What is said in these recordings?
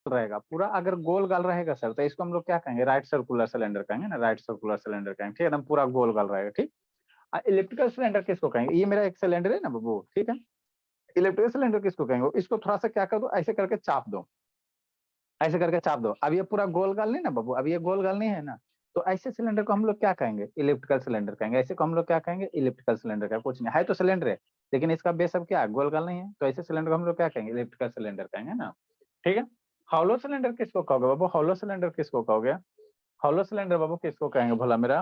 रहेगा पूरा, अगर गोल गाल रहेगा सर तो इसको हम लोग क्या कहेंगे, राइट सर्कुलर सिलेंडर कहेंगे ना, राइट सर्कुलर सिलेंडर कहेंगे, ठीक है एकदम पूरा गोल गाल रहेगा। ठीक, इलिप्टिकल सिलेंडर किसको कहेंगे, ये मेरा एक सिलेंडर है ना बाबू, ठीक है, इलिप्टिकल सिलेंडर किसको कहेंगे, इसको थोड़ा सा क्या कर दो, ऐसे करके चाप दो, ऐसे करके चाप दो। अब ये पूरा गोल गाल नहीं ना बाबू, अब ये गोल गाल नहीं है ना, तो ऐसे सिलेंडर को हम लोग क्या कहेंगे, इलिप्टिकल सिलेंडर कहेंगे। ऐसे को हम लोग क्या कहेंगे, इलिप्टिकल सिलेंडर का कुछ नहीं है तो सिलेंडर है, लेकिन इसका बेस अब क्या है, गोल गाल नहीं है, तो ऐसे सिलेंडर को हम लोग क्या कहेंगे, इलिप्टिकल सिलेंडर कहेंगे ना। ठीक है, हॉलो सिलेंडर किसको कहोगे बाबू, हॉलो सिलेंडर किसको कहोगे, हॉलो सिलेंडर बाबू किसको कहेंगे भोला मेरा,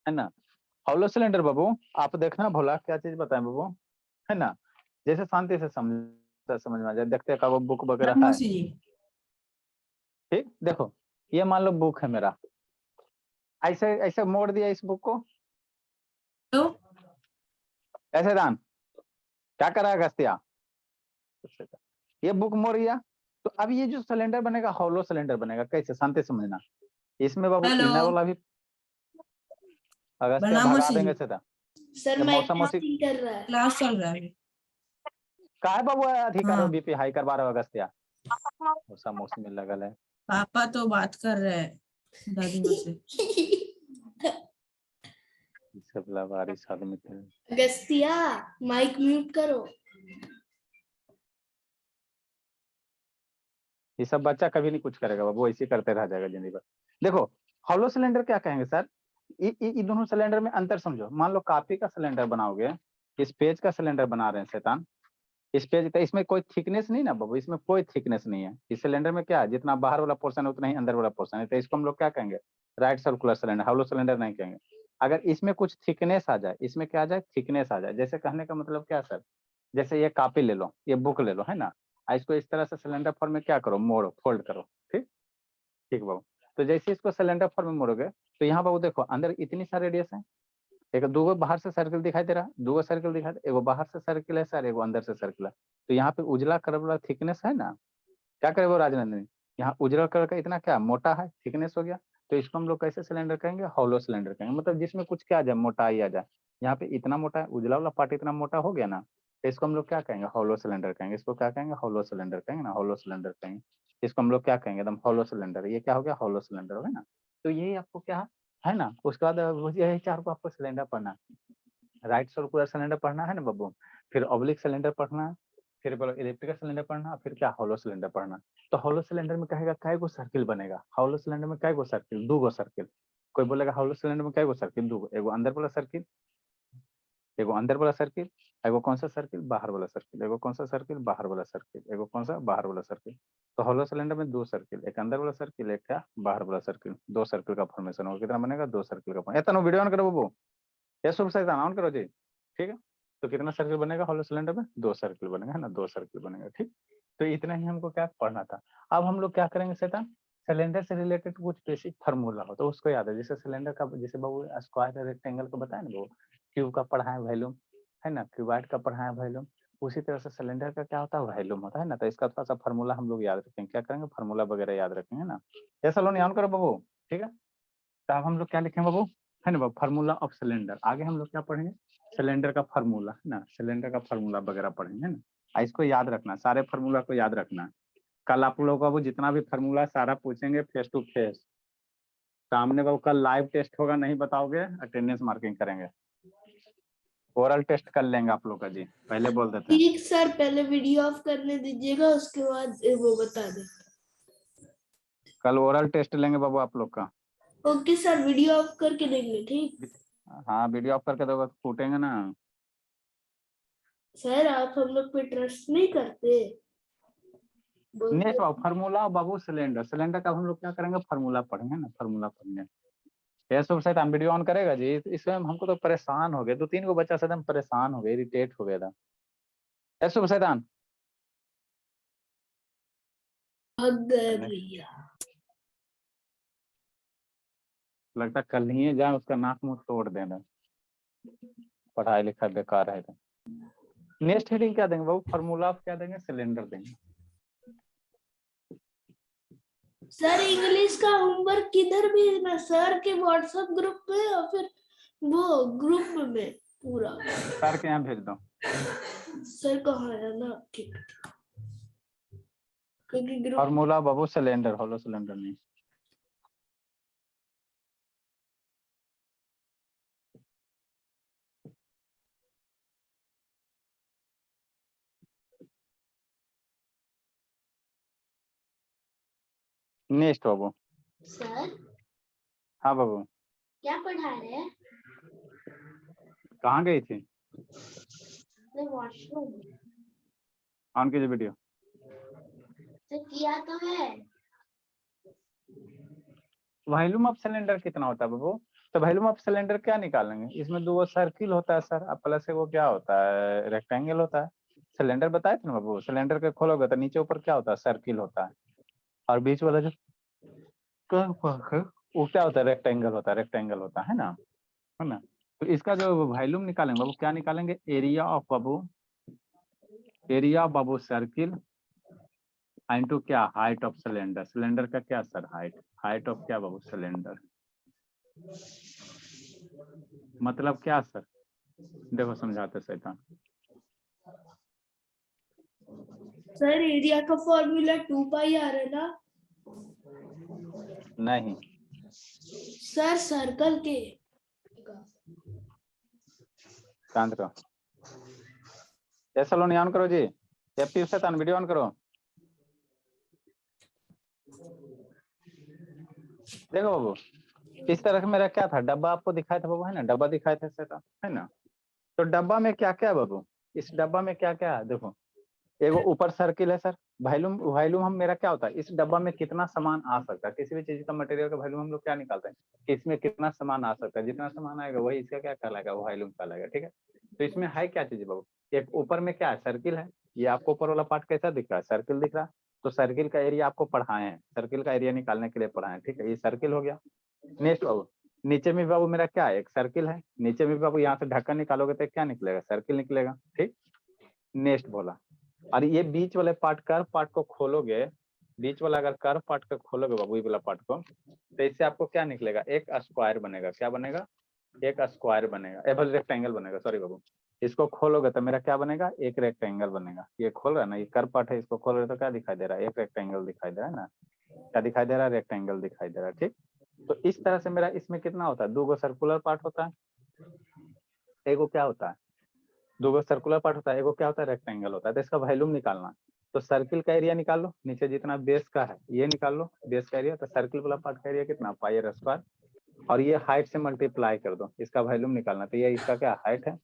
है ना। हॉलो सिलेंडर बाबू आप देखना भोला क्या चीज बताएं बाबू, है ना, जैसे शांति से समझ में आ जाए, देखते हैं वो बुक वगैरह है। ठीक, देखो ये मान लो बुक है मेरा, ऐसे ऐसे मोड़ दिया इस बुक को, तो ऐसे दान क्या करा गस्तिया, ये बुक मोड़ दिया, तो अब ये जो सिलेंडर बनेगा हॉलो सिलेंडर बनेगा, कैसे शांति समझना, इसमें बाबू इनर वाला भी अगस्तिया भगा देंगे सीधा। सर मौसम कर रहा है, क्लास चल रहा है। काय बाबू अधिकार हाँ। बीपी हाई करवा रहे हो अगस्तिया, मौसम मौसम में लगल है। पापा तो बात कर रहे हैं दादी माँ से। सब लावारिस आदमी थे। अगस्तिया माइक म्यूट करो। ये सब बच्चा कभी नहीं कुछ करेगा बाबू, ऐसे करते रह जाएगा जिंदगी भर। देखो हॉलो सिलेंडर क्या कहेंगे सर, ये दोनों सिलेंडर में अंतर समझो, मान लो कॉपी का सिलेंडर बनाओगे, इस पेज का सिलेंडर बना रहे हैं शैतान, इस पेज का, इसमें कोई थिकनेस नहीं ना बाबू, इसमें कोई थिकनेस नहीं है, इस सिलेंडर में क्या है, जितना बाहर वाला पोर्शन है उतना ही अंदर वाला पोर्शन है, तो इसको हम लोग क्या कहेंगे, right circular cylinder, hollow cylinder नहीं कहेंगे। अगर इसमें कुछ थिकनेस आ जाए, इसमें क्या आ जाए, थिकनेस आ जाए, जैसे कहने का मतलब क्या सर, जैसे ये कॉपी ले लो, ये बुक ले लो, है ना, इसको इस तरह से सिलेंडर फॉर्म में क्या करो, मोड़ो, फोल्ड करो। ठीक, ठीक बाबू, तो जैसे इसको सिलेंडर फॉर्म में मोड़ोगे तो यहाँ बाबू देखो अंदर इतनी सारे रेडियस है, एक दो बाहर से सर्कल दिखाई दे रहा है, दो सर्कल दिखाई दे, एगो बाहर से सर्कल है सर, एगो अंदर से सर्कल है, तो यहाँ पे उजला कलर वाला थिकनेस है ना, क्या करे वो राजनंदिनी, यहाँ उजला कलर का इतना क्या मोटा है, थिकनेस हो गया, तो इसको हम लोग कैसे सिलेंडर कहेंगे, हॉलो सिलेंडर कहेंगे, मतलब जिसमें कुछ क्या आ जाए, मोटाई आ जाए, यहाँ पे इतना मोटा है, उजला वाला पार्ट इतना मोटा हो गया ना, तो इसको हम लोग क्या कहेंगे, हॉलो सिलेंडर कहेंगे, इसको क्या कहेंगे, हॉलो सिलेंडर कहेंगे ना, हॉलो सिलेंडर कहेंगे, इसको हम लोग क्या कहेंगे, एकदम हॉलो सिलेंडर, ये क्या हो गया, हॉलो सिलेंडर हो गया ना। तो ये आपको क्या है ना, उसके बाद यही चार को आपको सिलेंडर पढ़ना, राइट सर्कुलर सिलेंडर पढ़ना है ना बब्बू, फिर ऑब्लिक सिलेंडर पढ़ना है, फिर बोलो इलिप्टिकल सिलेंडर पढ़ना, फिर क्या हॉलो सिलेंडर पढ़ना। तो हॉलो सिलेंडर में कहेगा कै गो सर्किल बनेगा, हॉलो सिलेंडर में कै गो सर्किल, दो गो सर्किल, कोई बोलेगा हॉलो सिलेंडर में कै गो सर्किल, दो गो, एगो अंदर वाला सर्किल, एगो अंदर वाला सर्किल, एगो कौन सा सर्किल, बाहर वाला सर्किल, एगो कौन सा सर्किल, बाहर वाला सर्किल, एगो कौन सा, बाहर वाला सर्किल। तो हॉलो सिलेंडर में दो सर्किल, एक अंदर वाला सर्किल, एक क्या बाहर वाला सर्किल, दो सर्किल का फॉर्मेशन होगा, कितना बनेगा, दो सर्किल का। इतना वीडियो ऑन करो बबू, ये शुभ से ऑन करो जी, ठीक है। तो कितना सर्किल बनेगा हॉलो सिलेंडर में, दो सर्किल बनेगा, है ना, दो सर्किल बनेगा। ठीक, तो इतना ही हमको क्या पढ़ना था। अब हम लोग क्या करेंगे शैतान, सिलेंडर से रिलेटेड कुछ बेसिक फार्मूला हो तो उसको याद है, जैसे सिलेंडर का, जैसे बाबू स्क्वायर रेक्टेंगल को बताया ना वो, क्यूब का पढ़ा है वॉल्यूम, है ना, क्यूबाइड का पढ़ा है वॉल्यूम, उसी तरह से सिलेंडर का क्या होता है, वॉल्यूम होता है ना, तो इसका थोड़ा सा फार्मूला हम लोग याद रखेंगे, क्या करेंगे, फार्मूला वगैरह याद रखेंगे ना। ऐसा लोन ऑन करो बाबू, ठीक है। तो अब हम लोग क्या लिखेंगे बाबू, है ना, फार्मूला ऑफ सिलेंडर, आगे हम लोग क्या पढ़ेंगे, सिलेंडर का फार्मूला, है ना, सिलेंडर का फार्मूला वगैरह पढ़ेंगे, है ना, इसको याद रखना, सारे फार्मूला को याद रखना। कल आप लोगों का वो जितना भी फार्मूला सारा पूछेंगे फेस टू फेस, सामने वो कल लाइव टेस्ट होगा, नहीं बताओगे अटेंडेंस मार्किंग करेंगे, ओरल टेस्ट कर लेंगे आप लोग का जी, पहले बोल देते हैं। ठीक सर, पहले वीडियो ऑफ करने दीजिएगा, उसके बाद वो बता दे। कल ओरल टेस्ट लेंगे बाबू आप लोग का। ओके सर, वीडियो ऑफ करके देंगे, ठीक। हाँ वीडियो ऑफ करके दोगे तो फूटेंगे ना। सर आप हम लोग पे ट्रस्ट नहीं करते। नेक्स्ट बाबू फार्मूला बाबू सिलेंडर, सिलेंडर का हम लोग क्या करेंगे, फार्मूला पढ़ेंगे ना, फार्मूला पढ़ेंगे। ये सब शायद हम वीडियो ऑन करेगा जी, इसमें हमको तो परेशान हो गए, दो तीन को बच्चा से एकदम परेशान हो गए, इरिटेट हो गया था। ऐसे शैतान भैया लगता कल ही जाए उसका नाक मुंह तोड़ देना, पढ़ाई लिखाई बेकार है। नेक्स्ट हेडिंग क्या देंगे बाबू, फार्मूला क्या देंगे, सिलेंडर देंगे। सर इंग्लिश का होमवर्क किधर भेजना, सर के व्हाट्सएप ग्रुप पे या फिर वो ग्रुप में पूरा, सर के यहाँ भेज दो। सर कहाँ है ना, ठीक। क्योंकि ग्रुप फॉर्मूला बाबू सिलेंडर, हॉलो सिलेंडर नहीं। नेक्स्ट बाबू। सर हाँ बाबू, क्या पढ़ा रहे हैं? कहाँ गई थी? वॉशरूम ऑन कीजिए वीडियो। तो किया तो है। वॉल्यूम ऑफ सिलेंडर कितना होता है बाबू? तो वॉल्यूम ऑफ सिलेंडर क्या निकालेंगे? इसमें दो सर्किल होता है सर, अब प्लस से वो क्या होता है, रेक्टेंगल होता है। सिलेंडर बताए थे ना बाबू, सिलेंडर के खोलोगे तो नीचे ऊपर क्या होता है, सर्किल होता है, और बीच वाला जो वो क्या होता है, रेक्टेंगल होता है, रेक्टेंगल होता है ना, है ना। तो इसका जो वॉल्यूम निकालेंगे बाबू, क्या निकालेंगे, area of Babu, area of Babu circle into क्या, हाइट ऑफ सिलेंडर। सिलेंडर का क्या सर, हाइट, हाइट ऑफ क्या बाबू, सिलेंडर। मतलब क्या सर, देखो समझाते शैतान। सर एरिया का फॉर्मूला 2 पाई आ रहा है ना? नहीं सर सर्कल के शांत रहो। ऐसा लो नहीं, ऑन करो जी, एफपी शैतान वीडियो ऑन करो। देखो बाबू, इस तरह का मेरा क्या था, डब्बा आपको दिखाया था बाबू, है ना, डब्बा दिखाया था शैतान, है ना। तो डब्बा में क्या क्या है बाबू, इस डब्बा में क्या क्या है, देखो एगो ऊपर सर्किल है सर। वॉल्यूम, वॉल्यूम हम मेरा क्या होता है, इस डब्बा में कितना सामान आ सकता है, किसी भी चीज का मटेरियल का वॉल्यूम हम लोग क्या निकालते हैं कि इसमें कितना सामान आ सकता है, जितना सामान आएगा वही इसका क्या कहलाएगा, वॉल्यूम कहलाएगा, ठीक है। तो इसमें है क्या चीज बाबू, एक ऊपर में क्या है, सर्किल है। ये आपको ऊपर वाला पार्ट कैसा दिख रहा है, सर्किल दिख रहा है। तो सर्किल का एरिया आपको पढ़ाए हैं, सर्किल का एरिया निकालने के लिए पढ़ाए हैं, ठीक है, ये सर्किल हो गया। नेक्स्ट बाबू, नीचे में बाबू मेरा क्या है, एक सर्किल है, नीचे में बाबू यहाँ से ढक्कन निकालोगे तो क्या निकलेगा, सर्किल निकलेगा, ठीक। नेक्स्ट बोला, और ये बीच वाले पार्ट, कर्व पार्ट को खोलोगे, बीच वाला अगर कर्व पार्ट को खोलोगे बाबू, ये वाला पार्ट को, तो इससे आपको क्या निकलेगा, एक स्क्वायर बनेगा, क्या बनेगा, एक स्क्वायर बनेगा, एबल रेक्टेंगल बनेगा, सॉरी बाबू। इसको खोलोगे तो मेरा क्या बनेगा, एक रेक्टेंगल बनेगा। ये खोल रहा है ना, ये कर्व पार्ट है, इसको खोल रहे तो क्या दिखाई दे रहा है, एक रेक्टेंगल दिखाई दे रहा है ना, क्या दिखाई दे रहा है, रेक्टेंगल दिखाई दे रहा है, ठीक। तो इस तरह से मेरा इसमें कितना होता है, दो गो सर्कुलर पार्ट होता है, एगो क्या होता है, दो गो सर्कुलर पार्ट होता है, एगो क्या होता है, रेक्टेंगल होता है। तो इसका वॉल्यूम निकालना, तो सर्किल का एरिया निकाल लो, नीचे जितना बेस का है ये निकाल लो, बेस का एरिया। तो सर्किल वाला पार्ट का एरिया कितना, पाई आर स्क्वायर, और ये हाइट से मल्टीप्लाई कर दो, इसका वॉल्यूम निकालना। तो ये इसका क्या हाइट है,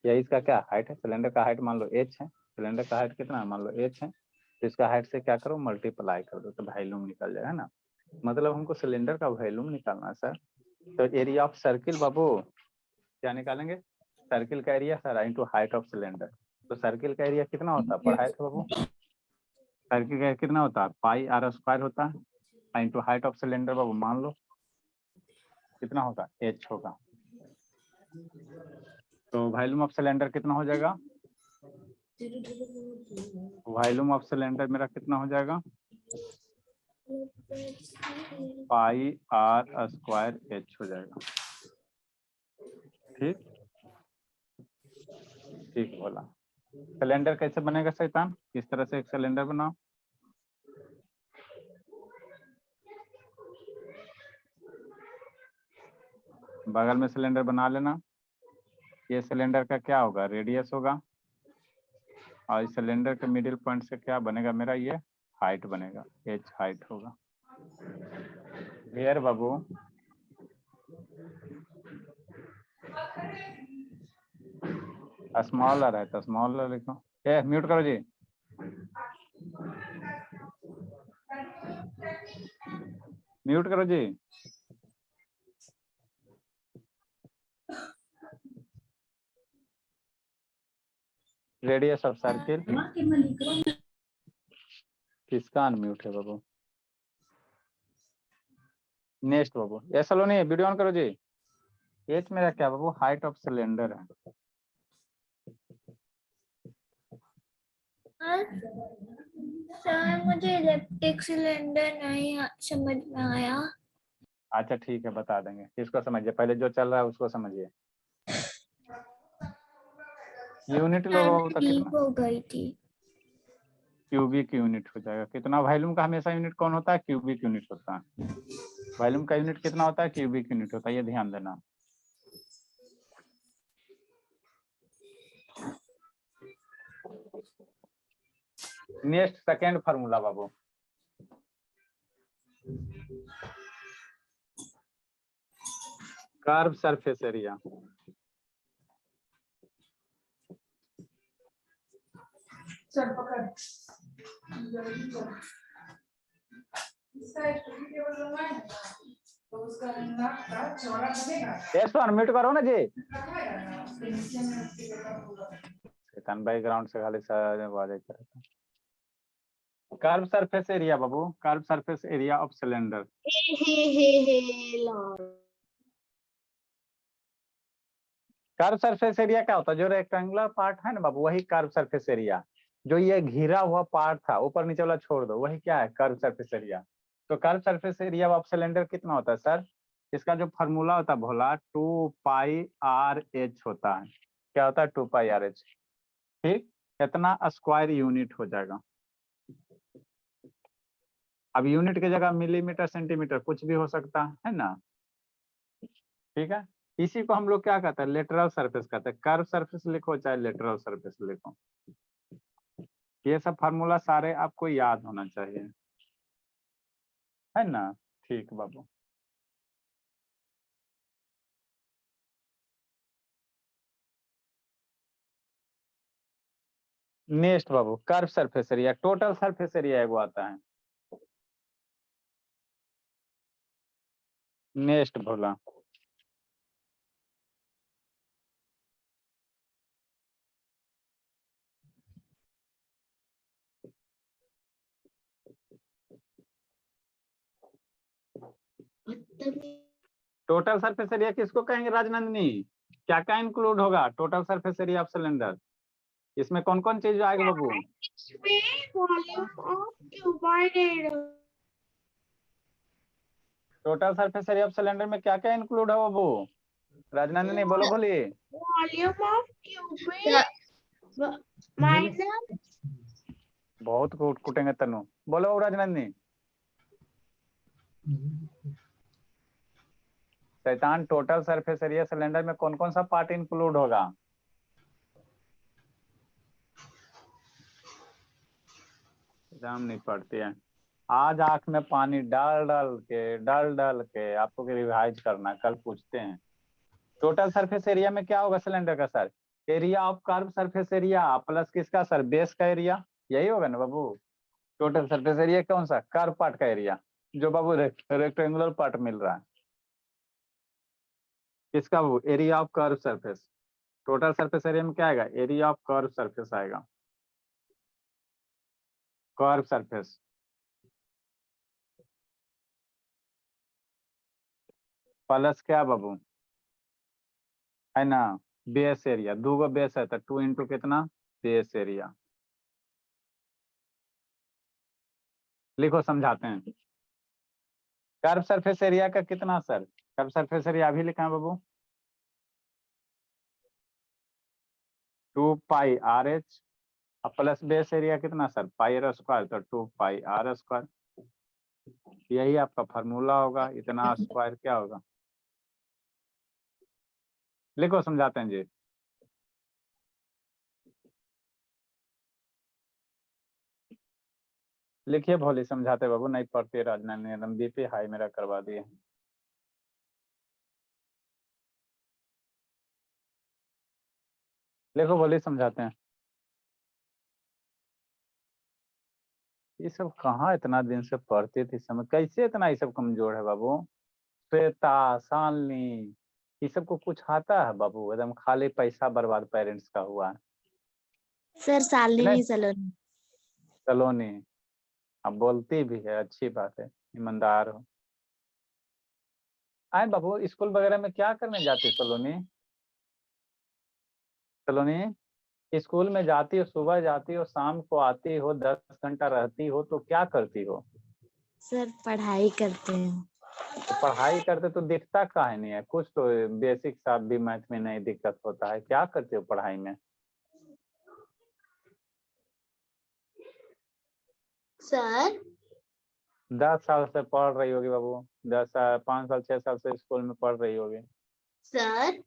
या इसका क्या हाइट है, सिलेंडर का हाइट मान लो एच है, सिलेंडर का हाइट कितना है, मान लो एच है, तो इसका हाइट से क्या करो, मल्टीप्लाई कर दो, तो वॉल्यूम निकल जाएगा ना। मतलब हमको सिलेंडर का वॉल्यूम निकालना है सर। तो एरिया ऑफ सर्किल बाबू क्या निकालेंगे, सर्किल का area sir into height of cylinder. तो सर्किल का एरिया कितना होता है, पढ़ाए थे बाबू, सर्किल का कितना होता है, पाई आर स्क्वायर होता है, इनटू हाइट ऑफ सिलेंडर बाबू मान लो कितना होगा, एच होगा। तो वॉल्यूम ऑफ सिलेंडर कितना हो जाएगा, वॉल्यूम ऑफ सिलेंडर मेरा कितना हो जाएगा, पाई आर स्क्वायर एच हो जाएगा, ठीक। ठीक बोला। सिलेंडर कैसे बनेगा शैतान, किस तरह से एक सिलेंडर बनाओ, बगल में सिलेंडर बना लेना। ये सिलेंडर का क्या होगा, रेडियस होगा, और इस सिलेंडर के मिडिल पॉइंट से क्या बनेगा मेरा, ये हाइट बनेगा, एच हाइट होगा। क्लियर बाबू, स्मॉल आ रहा है तो स्मॉल लिखो, ए म्यूट करो जी, म्यूट करो जी। रेडियस ऑफ सर्किल, किसका अनम्यूट है बाबू, नेक्स्ट बाबू, ऐसा लो नहीं, वीडियो ऑन करो जी। एच मेरा क्या बाबू, हाइट ऑफ सिलेंडर है। सर मुझे इलेक्ट्रिक सिलेंडर नहीं समझ में आया। अच्छा ठीक है, बता देंगे, किसको समझिए, पहले जो चल रहा है उसको समझिए। यूनिट लो तो डीप कितना, हो गई थी। क्यूबिक यूनिट हो जाएगा। कितना वॉल्यूम का हमेशा यूनिट कौन होता है? क्यूबिक यूनिट होता है। वॉल्यूम का यूनिट कितना होता है? क्यूबिक यूनिट होता है, ये ध्यान देना। नेक्स्ट सेकेंड फार्मूला बाबू, कर्व सरफेस एरिया। चल पकड़ जल्दी कर। इसका स्टडी टेबल बनवाए ना, तो उसका नाक का चौड़ा बनेगा, इसको अनम्यूट करो ना जी। रखवाएगा ना उसके नीचे में उसके ऊपर होगा। शैतान बैकग्राउंड से खाली सारा आवाज आता रहता है। Curve surface area Babu, curve surface area of cylinder. Curve surface area क्या होता है? जो रेक्टेंगुलर पार्ट है ना बाबू, वही कर्व सरफेस एरिया। जो ये घिरा हुआ पार्ट था ऊपर नीचे वाला छोड़ दो, वही क्या है? Curve surface area. तो curve surface area of cylinder कितना होता है सर? इसका जो फॉर्मूला होता है भोला, 2πRH होता है। क्या होता है? 2πRH। ठीक, कितना स्क्वायर यूनिट हो जाएगा? अब यूनिट की जगह मिलीमीटर सेंटीमीटर कुछ भी हो सकता है ना। ठीक है, इसी को हम लोग क्या कहते हैं? लेटरल सरफेस कहते हैं। कर्व सरफेस लिखो चाहे लेटरल सरफेस लिखो, ये सब फार्मूला सारे आपको याद होना चाहिए, है ना। ठीक बाबू, नेक्स्ट बाबू, curve surface area, total surface area एगो आता है। Next Bhola, total surface area किसको कहेंगे राजनंदिनी? क्या क्या इंक्लूड होगा total surface area of cylinder? इसमें कौन कौन चीज आएगा बाबू? Total surface area of cylinder में क्या क्या इंक्लूड है बाबू? राजनंदिनी बोलो, बोलिए। वॉल्यूम ऑफ क्यूबिक माइनस बहुत कूटेंगे तनु, बोलो राजनंदिनी। शैतान, टोटल सरफेस एरिया सिलेंडर में कौन कौन सा पार्ट इंक्लूड होगा? एग्जाम नहीं पढ़ती है आज, आंख में पानी डाल डाल के आपको रिवाइज करना, कल पूछते हैं। टोटल सरफेस एरिया में क्या होगा सिलेंडर का sir? Area of curve surface area plus किसका सर? बेस का एरिया, यही होगा ना बाबू। टोटल सरफेस एरिया कौन सा? कर्व पार्ट का एरिया, जो बाबू रेक्टेंगुलर पार्ट मिल रहा है किसका बाबू? Area of curve surface. Total surface area में क्या आएगा? एरिया ऑफ कर्व सरफेस आएगा, कर्व सरफेस प्लस क्या बाबू, है ना, बेस एरिया। दो गो बेस है तो 2 इंटू कितना? Base area. लिखो, समझाते हैं। कर्व सरफेस एरिया का कितना सर? कर्व सरफेस एरिया अभी लिखा है बाबू, 2πRH प्लस बेस एरिया कितना सर? πr², तो 2πr²। यही आपका फॉर्मूला होगा। इतना स्क्वायर क्या होगा? लिखो, समझाते हैं जी। लिखिए भोली, समझाते बाबू, नहीं पढ़ते राजना ने एकदम बीपी हाई मेरा करवा दिए। लिखो भोली, समझाते हैं। ये सब कहाँ इतना दिन से पढ़ते थे, समय कैसे इतना ये सब कमजोर है बाबू? श्वेता, शालिनी, ये सब को कुछ आता है बाबू? एकदम खाली पैसा बर्बाद पेरेंट्स का हुआ है। सर शालिनी सलोनी। सलोनी, अब बोलती भी है, अच्छी बात है, ईमानदार हो। आए बाबू, स्कूल वगैरह में क्या करने जाती सलोनी? सलोनी, स्कूल में जाती हो, सुबह जाती हो, शाम को आती हो, 10 घंटा रहती हो, तो क्या करती हो? सर पढ़ाई करते हैं। तो पढ़ाई करते तो दिखता काहे नहीं है? कुछ तो बेसिक सा भी मैथ में नहीं दिक्कत होता है, क्या करते हो पढ़ाई में? सर 10 साल से पढ़ रही होगी बाबू, 10 साल 5 साल 6 साल से स्कूल में पढ़ रही होगी। सर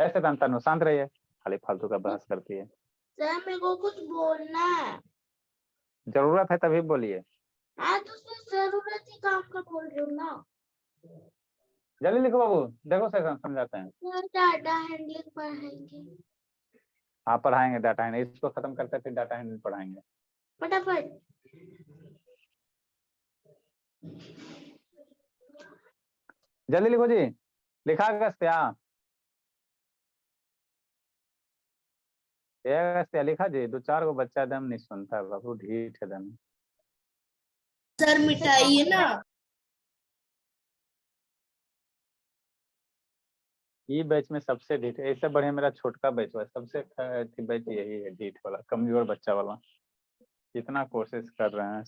ऐसे तनु शांत रहिए, खाली फालतू का बहस करती है। सर मेरे को कुछ बोलना है। जरूरत है तभी बोलिए। हाँ तो सर जरूरत ही काम का बोल रही हूँ ना। जल्दी लिखो बाबू, देखो सर समझाते हैं। सर डाटा हैंडलिंग पढ़ाएंगे। हाँ पढ़ाएंगे डाटा हैंडलिंग, इसको खत्म करते फिर डाटा हैंडलिंग पढ़ाएंगे। फटाफट। जल्दी लिखो जी, लिखा अगस्त्या, अगस्त्या लिखा जी। 2-4 गो बच्चा दम नहीं सुनता बाबू, ढीठ है दम। सर मिटाइए ना। ये बैच में सबसे ढीठ है, इससे बढ़िया मेरा छोटका बैच हुआ, सबसे बैच यही है, ढीठ वाला, कमजोर बच्चा वाला। कितना कोशिश कर रहे हैं।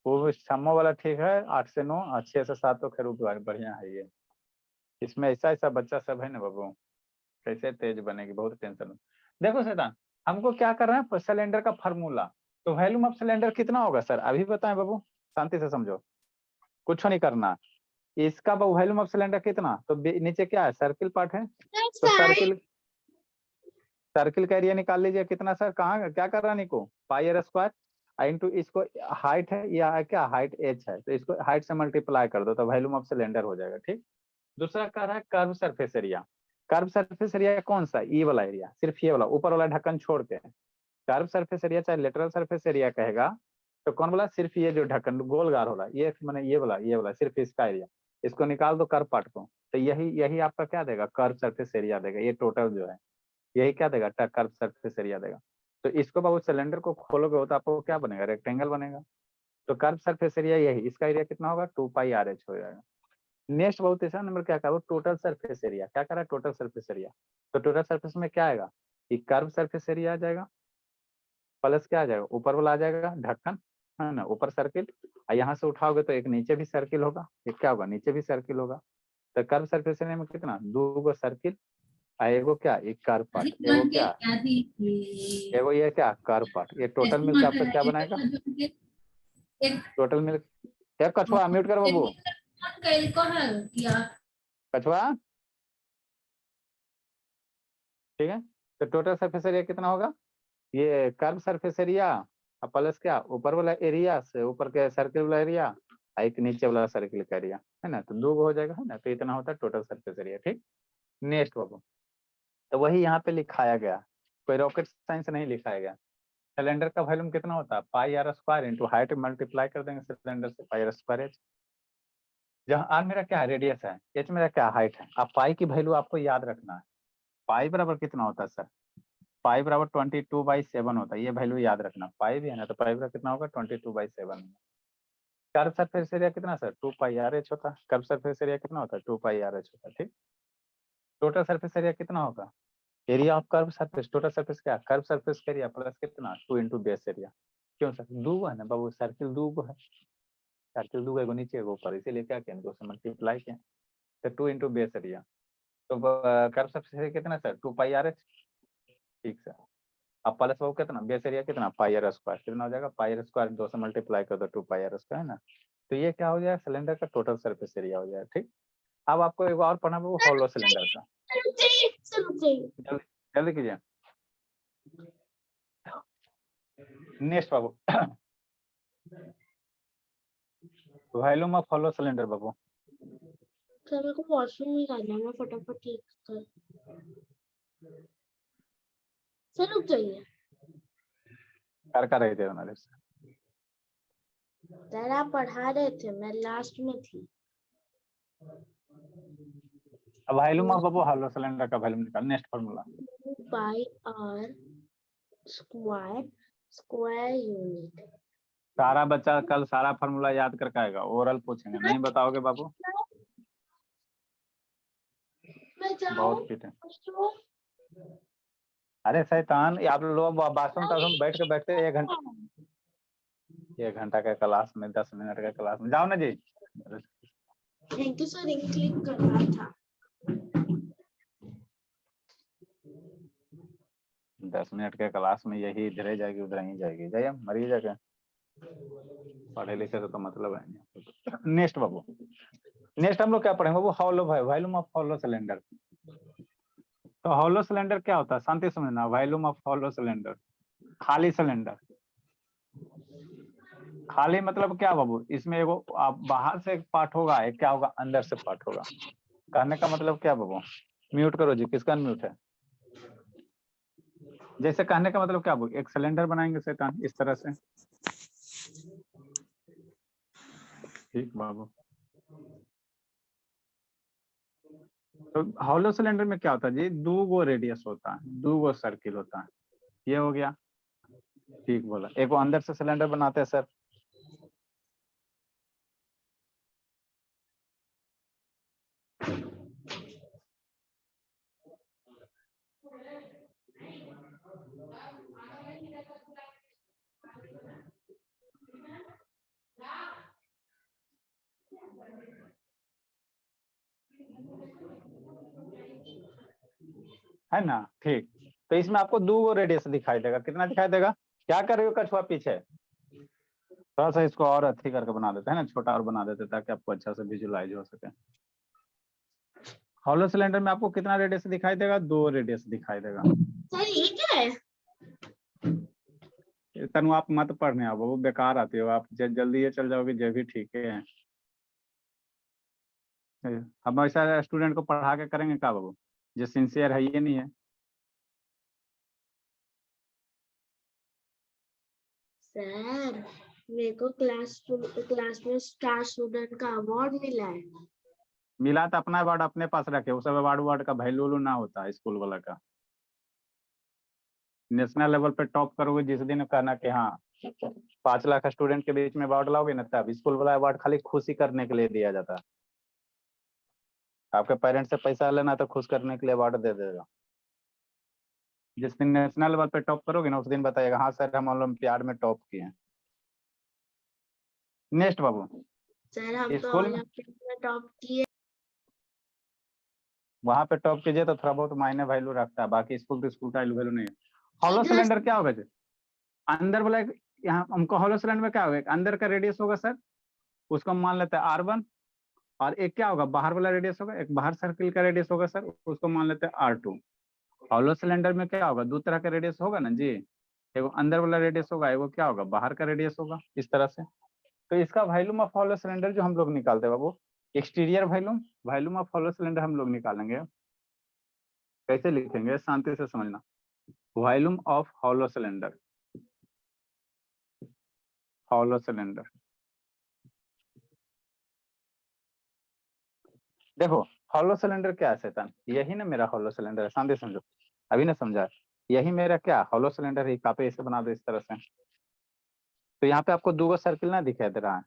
वो सम्मो वाला ठीक है, 8 से 9, 6 से 7 तो खैर बढ़िया है ये। इसमें ऐसा ऐसा बच्चा सब है ना बाबू, कैसे तेज बनेगी, बहुत टेंशन। देखो शैतान, हमको क्या कर रहे हैं, सिलेंडर का फार्मूला। तो वॉल्यूम ऑफ सिलेंडर कितना होगा सर, अभी बताएं बाबू, शांति से समझो, कुछ नहीं करना। इसका वॉल्यूम ऑफ सिलेंडर कितना, तो नीचे क्या है, सर्किल पार्ट है, तो सर्किल का एरिया निकाल लीजिए कितना सर, कहाँ क्या कर रहा है निको, पाई आर स्क्वायर इंटू, इसको हाइट है या क्या हाइट एच है, तो इसको हाइट से मल्टीप्लाई कर दो तो वॉल्यूम ऑफ सिलेंडर हो जाएगा। ठीक, दूसरा कह रहा है curve surface area. Curve surface area कौन सा, ये वाला एरिया, सिर्फ ये वाला ऊपर वाला ढक्कन छोड़ के। कर्व सरफेस एरिया चाहे लेटरल सरफेस एरिया कहेगा, तो कौन वाला, सिर्फ ये जो ढक्कन गोलगार वाला, ये मैंने ये वाला सिर्फ इसका एरिया, इसको निकाल दो कर्व पार्ट को, तो यही आपका क्या देगा, कर्व सरफेस एरिया देगा। ये टोटल जो है यही क्या देगा, कर्व सरफेस एरिया देगा। तो इसको बाबू सिलेंडर को खोलोगे तो आपको क्या बनेगा, रेक्टेंगल बनेगा। तो कर्व सरफेस एरिया यही, इसका एरिया कितना होगा, 2πRH हो जाएगा। नेक्स्ट बहुत तीसरा नंबर क्या कहा, टोटल सरफेस एरिया। क्या कह रहा है, टोटल सरफेस एरिया। तो टोटल सरफेस में क्या आएगा, कि कर्व सरफेस एरिया आ जाएगा, प्लस क्या आ जाएगा, ऊपर वाला आ जाएगा ढक्कन, है ना, ऊपर सर्किल, और यहाँ से उठाओगे तो एक नीचे भी सर्किल होगा, एक क्या होगा, नीचे भी सर्किल होगा। तो कर्व सरफेस एरिया में कितना, 2 गो सर्किल, एगो क्या, एक कर्व पार्ट, एगो क्या, एगो ये क्या कर्व पार्ट। ये टोटल मिलकर आपका क्या बनाएगा, टोटल मिल, क्या कछुआ म्यूट कर बाबू, कछुआ, ठीक है। तो टोटल सरफेस एरिया कितना होगा, ये कर्व सरफेस एरिया प्लस क्या, ऊपर वाला एरिया से ऊपर के सर्किल वाला एरिया, एक नीचे वाला सर्किल का एरिया, है ना, तो 2 हो जाएगा, है ना, तो इतना होता है टोटल सरफेस एरिया। ठीक, नेक्स्ट बाबू, तो वही यहाँ पे लिखाया गया, कोई रॉकेट साइंस नहीं लिखाया गया। सिलेंडर का वॉल्यूम कितना होता है, πr² इंटू हाइट मल्टीप्लाई कर देंगे सिलेंडर से, πr² h। जहाँ आर मेरा क्या है, रेडियस है, एच मेरा क्या हाइट है। अब पाई की वैल्यू आपको याद रखना है, पाई बराबर कितना होता है सर, पाई बराबर 22/7 होता है, ये वैल्यू याद रखना। पाई भी है ना, तो पाई बराबर कितना होगा, 22/7। कर्व सरफेस एरिया कितना सर, 2πRH होता है। कर्व सरफेस एरिया कितना होता है, 2πRH होता है। ठीक, टोटल सरफेस एरिया कितना होगा, area of curve surface, total surface क्या, कर्व सरफेस का एरिया प्लस कितना, 2 इंटू बेस एरिया। क्यों सर, 2 है ना बाबू, सर्किल 2 है, सर्किल 2 एगो नीचे एगो ऊपर, इसीलिए क्या किया, 2 से मल्टीप्लाई किया, तो 2 इंटू बेस एरिया। तो कर्व सरफेस एरिया कितना सर, 2πRH। ठीक सर, अब प्लस वो कितना, बेस एरिया कितना, πr² कितना हो जाएगा, πr², 2 से मल्टीप्लाई कर दो 2πr², है ना। तो ये क्या हो जाएगा, सिलेंडर का टोटल सरफेस एरिया हो जाएगा। ठीक, अब आपको एक और पढ़ना वो हॉलो सिलेंडर का, जल्दी कीजिए। Next Babu, volume of hollow cylinder Babu. Sir मेरे को वॉशरूम में जाना है, मैं फटाफट ठीक कर। सर रुक जाइए, कर रहे थे हमारे से, सर आप पढ़ा रहे थे, मैं लास्ट में थी। अब volume of Babu hollow cylinder का वॉल्यूम निकाल, नेक्स्ट फार्मूला, πr² यूनिट। सारा बच्चा कल सारा फार्मूला याद करके आएगा, ओरल पूछेंगे, नहीं बताओगे बाबू बहुत पीटे। अरे शैतान, आप लोग बाथरूम ताथरूम बैठ के बैठते 1 घंटा का क्लास में, 10 मिनट का क्लास में, जाओ ना जी। थैंक यू सर, क्लिक करना था। 10 मिनट के क्लास में यही इधर ही जाएगी उधर ही जाएगी, जाइए मरी जाके। पढ़े लिखे तो मतलब है नहीं। नेक्स्ट बाबू, नेक्स्ट हम लोग क्या पढ़ेंगे बाबू, hollow volume of hollow cylinder. तो हॉलो सिलेंडर क्या होता है, शांति समझना, वॉल्यूम ऑफ हॉलो सिलेंडर, खाली सिलेंडर। खाली मतलब क्या बाबू, इसमें एगो आप बाहर से एक पार्ट होगा, एक क्या होगा, अंदर से पार्ट होगा। कहने का मतलब क्या बाबू, म्यूट करो जी, किसका म्यूट है। जैसे कहने का मतलब क्या बाबू, एक सिलेंडर बनाएंगे शैतान इस तरह से, ठीक बाबू। तो हॉलो सिलेंडर में क्या होता है जी, दो गो रेडियस होता है, दो गो सर्किल होता है, ये हो गया, ठीक बोला। एक वो अंदर से सिलेंडर बनाते हैं सर, है ना, ठीक। तो इसमें आपको दो गो रेडियस दिखाई देगा, कितना दिखाई देगा, क्या कर रहे हो कछुआ पीछे, थोड़ा सा इसको और अच्छी करके बना देते हैं ना, छोटा और बना देते हैं ताकि आपको अच्छा से विजुलाइज हो सके। हॉलो सिलेंडर में आपको कितना रेडियस दिखाई देगा, दो रेडियस दिखाई देगा। सर ये क्या है? तनु आप मत पढ़ने आओ, वो बेकार आती हो आप, जल्दी ये चल जाओगे जो भी ठीक है। हम ऐसा स्टूडेंट को पढ़ा के करेंगे क्या बाबू, जो सिंसियर है ये नहीं है। सर मेरे को क्लास में स्टार स्टूडेंट का अवार्ड मिला है। मिला तो अपना अवार्ड अपने पास रखे, उस अवार्ड वार्ड का वैल्यू ना होता स्कूल वाला का। नेशनल लेवल पे टॉप करोगे जिस दिन, कहना कि हाँ 5 लाख स्टूडेंट के बीच में अवार्ड लाओगे ना, तब स्कूल वाला अवार्ड खाली खुशी करने के लिए दिया जाता है। आपके पेरेंट्स से पैसा लेना तो खुश करने के लिए अवार्ड दे देगा। जिस दिन नेशनल लेवल पे टॉप करोगे ना, उस दिन बताइएगा हाँ सर हम ओलंपियाड में टॉप किए हैं। नेक्स्ट बाबू, सर हम तो स्कूल में ओलंपिक में टॉप किए। वहां पे टॉप कीजिए तो थोड़ा बहुत मायने वैल्यू रखता है, बाकी स्कूल तो स्कूल का वैल्यू नहीं है। हॉलो सिलेंडर क्या होगा जी, अंदर वाला यहाँ हमको हॉलो सिलेंडर में क्या होगा, एक अंदर का रेडियस होगा सर, उसको हम मान लेते हैं R1, और एक क्या होगा, बाहर वाला रेडियस होगा, एक बाहर सर्किल का रेडियस होगा सर, उसको मान लेते हैं R2। हॉलो सिलेंडर में क्या होगा, दो तरह का रेडियस होगा ना जी, एगो अंदर वाला रेडियस होगा, एगो क्या होगा, बाहर का रेडियस होगा, इस तरह से। तो इसका वॉल्यूम ऑफ हॉलो सिलेंडर जो हम लोग निकालते हैं बाबू, exterior volume of hollow cylinder हम लोग निकालेंगे, कैसे लिखेंगे शांति से समझना। Volume of hollow cylinder, hollow cylinder, देखो हॉलो सिलेंडर क्या है शैतान, यही ना मेरा हॉलो सिलेंडर है, शांति समझो, अभी ना समझा, यही मेरा क्या हॉलो सिलेंडर है, कॉपी ऐसे बना दो इस तरह से। तो यहाँ पे आपको दो गो सर्किल ना दिखाई दे रहा है,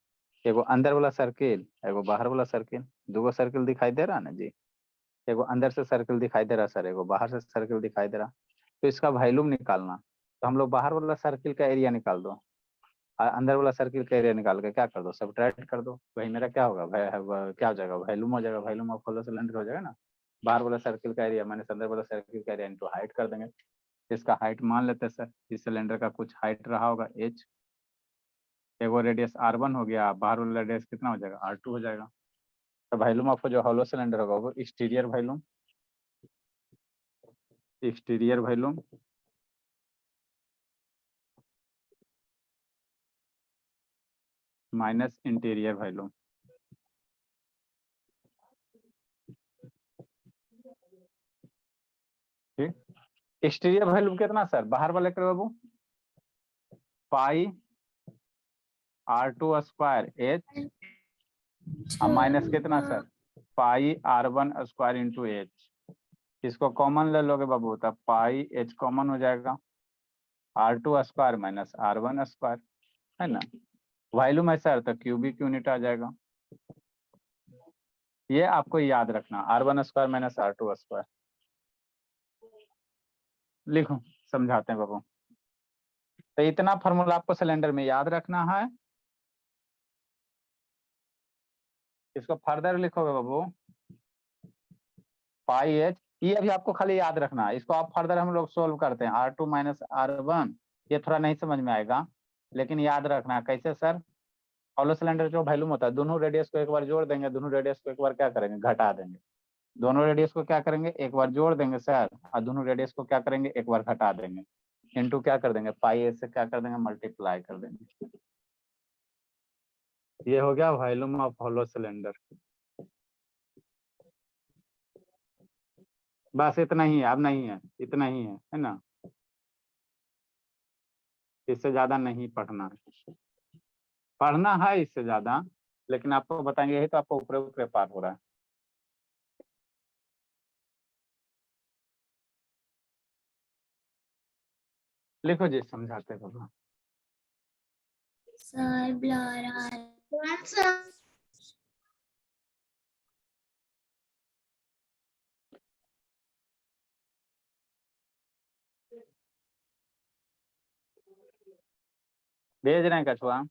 एगो अंदर वाला सर्किल, एगो बाहर वाला सर्किल, दो गो सर्किल दिखाई दे रहा है ना जी, एगो अंदर से सर्किल दिखाई दे रहा सर, एगो बाहर से सर्किल दिखाई दे रहा। तो इसका वॉल्यूम निकालना, तो हम लोग बाहर वाला सर्किल का एरिया निकाल दो, और अंदर वाला सर्किल का एरिया निकाल के क्या कर दो, सबट्रैक्ट कर दो, वही मेरा क्या होगा, क्या हो जाएगा, वॉल्यूम हो जाएगा, वॉल्यूम ऑफ हॉलो सिलेंडर हो जाएगा ना। बाहर वाला सर्किल का एरिया माइनस अंदर वाला सर्किल का एरिया इंटू हाइट कर देंगे। इसका हाइट मान लेते हैं सर, इस सिलेंडर का कुछ हाइट रहा होगा h, एगो रेडियस R1 हो गया, बाहर वाला रेडियस कितना हो जाएगा, R2 हो जाएगा। तो वॉल्यूम ऑफ जो हॉलो सिलेंडर होगा वो exterior volume, exterior volume minus interior volume, ठीक। एक्सटीरियर वॉल्यूम कितना सर, बाहर वाले कर बाबू, पाई R2 स्क्वायर h, माइनस कितना सर, पाई R1 स्क्वायर इंटू h। इसको कॉमन ले लोगे बाबू, तब पाई h कॉमन हो जाएगा, R2 square minus R1 square, है ना। वॉल्यूम है सर तो क्यूबिक यूनिट आ जाएगा, ये आपको याद रखना, R1 square minus R2 square. लिखो समझाते हैं बाबू, तो इतना फॉर्मूला आपको सिलेंडर में याद रखना है। इसको फर्दर लिखोगे बाबू, पाई एच, ये अभी आपको खाली याद रखना है, इसको आप फर्दर हम लोग सोल्व करते हैं, R2 माइनस R1, ये थोड़ा नहीं समझ में आएगा, लेकिन याद रखना कैसे सर, हॉलो सिलेंडर जो वॉल्यूम होता है, दोनों रेडियस को एक बार जोड़ देंगे, दोनों रेडियस को एक बार क्या करेंगे, घटा देंगे। दोनों रेडियस को क्या करेंगे, एक बार जोड़ देंगे सर, और दोनों रेडियस को क्या करेंगे, एक बार घटा देंगे। इनटू क्या कर देंगे, पाई ए से क्या कर देंगे, मल्टीप्लाई कर देंगे। ये हो गया वॉल्यूम ऑफ हॉलो सिलेंडर। बस इतना ही है, अब नहीं है, इतना ही है ना, इससे ज्यादा नहीं पढ़ना है। पढ़ना है इससे ज्यादा, लेकिन आपको बताएंगे, यही तो आपको ऊपर ऊपर पार हो रहा है। लिखो जी, समझाते बाबा। सर ब्लर आ रहा है। भेज रहे हैं कछुआ।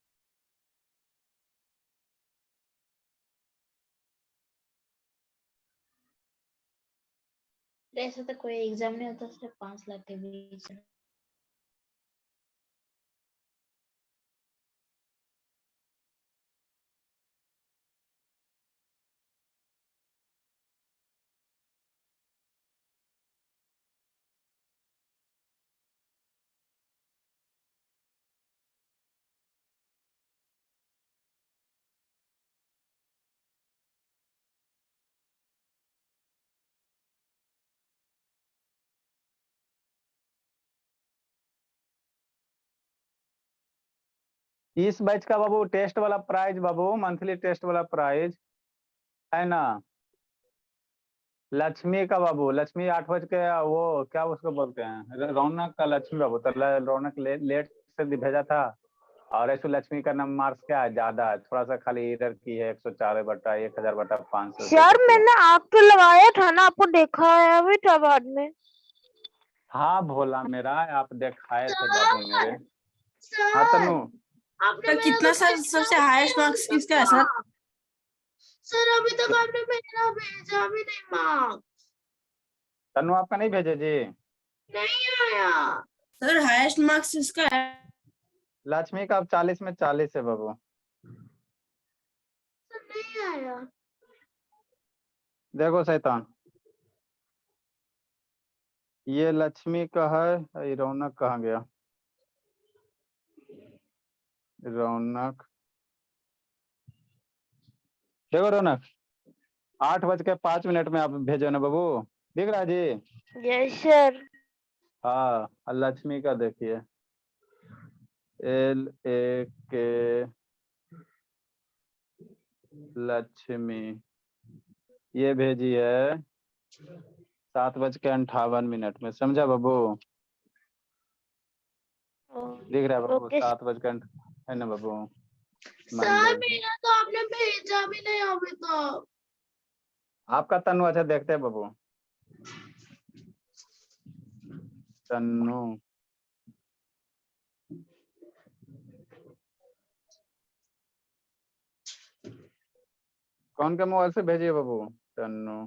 ऐसा तो कोई एग्जाम नहीं होता, सिर्फ 5 लाख के बीच में। इस बैच का बाबू टेस्ट वाला प्राइज बाबू, मंथली टेस्ट वाला प्राइज है ना, लक्ष्मी का बाबू, लक्ष्मी 8 बज के, वो क्या उसको बोलते हैं, रौनक का लक्ष्मी बाबू, तो रौनक लेट से भेजा था। और ऐसे लक्ष्मी का नाम मार्क्स क्या है, ज्यादा है, थोड़ा सा खाली इधर की है, 104/1000/500। सर मैंने आग तो लगाया था ना, आपको देखा है अभी था बाद में। हाँ भोला मेरा, आप दिखाए थे बाबू मेरे। हाँ तनु, आपने सर कितना सर सबसे हाईएस्ट मार्क्स किसका है सर? सर अभी तक आपने मेरा भेजा भी नहीं मार्क्स, तनु आपका नहीं भेजे जी। नहीं आया। सर हाईएस्ट मार्क्स किसका है? लक्ष्मी का अब 40 में 40 है बाबू। सर नहीं आया। देखो शैतान, ये लक्ष्मी का है, ये रौनक कहाँ गया, रौनक, देखो रौनक, 8:05 में आप भेजो ना बाबू, दिख रहा है जी। Yes sir. हाँ, और लक्ष्मी का देखिए, LAK लक्ष्मी, ये भेजी है 7:58 में, समझा बाबू, दिख रहा है बाबू, ओके 7 है ना बाबू। सर मेरा तो आपने भेजा भी नहीं अभी तक। आपका तन्नू, अच्छा देखते हैं बाबू, तन्नू, कौन के मोबाइल से भेजिए बाबू, तन्नू।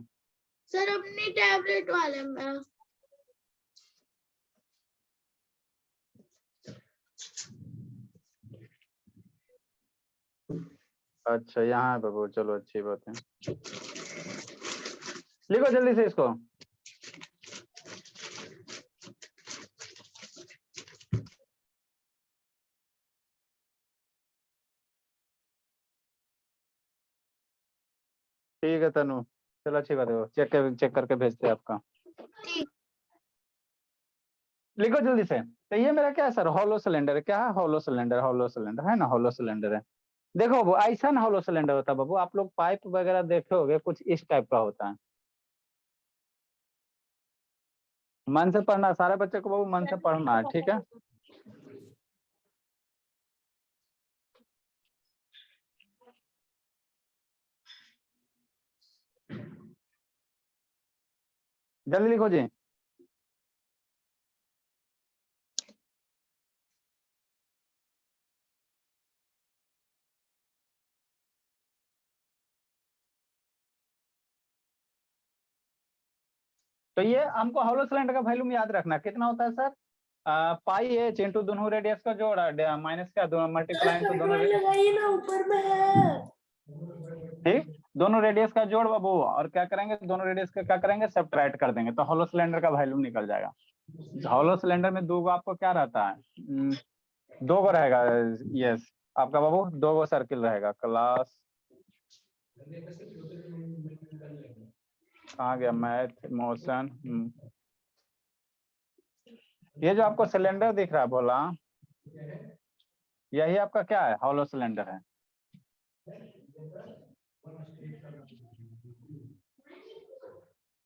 सर अपनी टैबलेट वाले में। अच्छा यहाँ है बाबू, चलो अच्छी बात है, लिखो जल्दी से इसको। ठीक है तनु, चलो अच्छी बात है, चेक करके भेजते हैं आपका। लिखो जल्दी से। तो ये मेरा क्या है सर, हॉलो सिलेंडर है, क्या है, हॉलो सिलेंडर, हॉलो सिलेंडर है ना, हॉलो सिलेंडर है। देखो वो ऐसा ना हॉलो सिलेंडर होता है बाबू, आप लोग पाइप वगैरह देखे होगे, कुछ इस टाइप का होता है। मन से पढ़ना, सारे बच्चे को बाबू मन से पढ़ना है, ठीक है। जल्दी लिखो जी। तो ये हमको हॉलो सिलेंडर का वॉल्यूम याद रखना कितना होता है सर, पाई एच इंटू दोनों रेडियस का जोड़ माइनस क्या दोनों मल्टीप्लाई इंटू दोनों लगाइए ना, ऊपर में है। ठीक, दोनों रेडियस का जोड़ बाबू, और क्या करेंगे दोनों रेडियस का क्या करेंगे सब्ट्रैक्ट कर देंगे, तो हॉलो सिलेंडर का वैल्यू निकल जाएगा। हॉलो सिलेंडर में दो गो आपको क्या रहता है, दो गो रहेगा, यस आपका बाबू दो गो सर्किल रहेगा। क्लास कहाँ गया, मैथ मोशन, ये जो आपको सिलेंडर दिख रहा है बोला, यही आपका क्या है, हॉलो सिलेंडर है।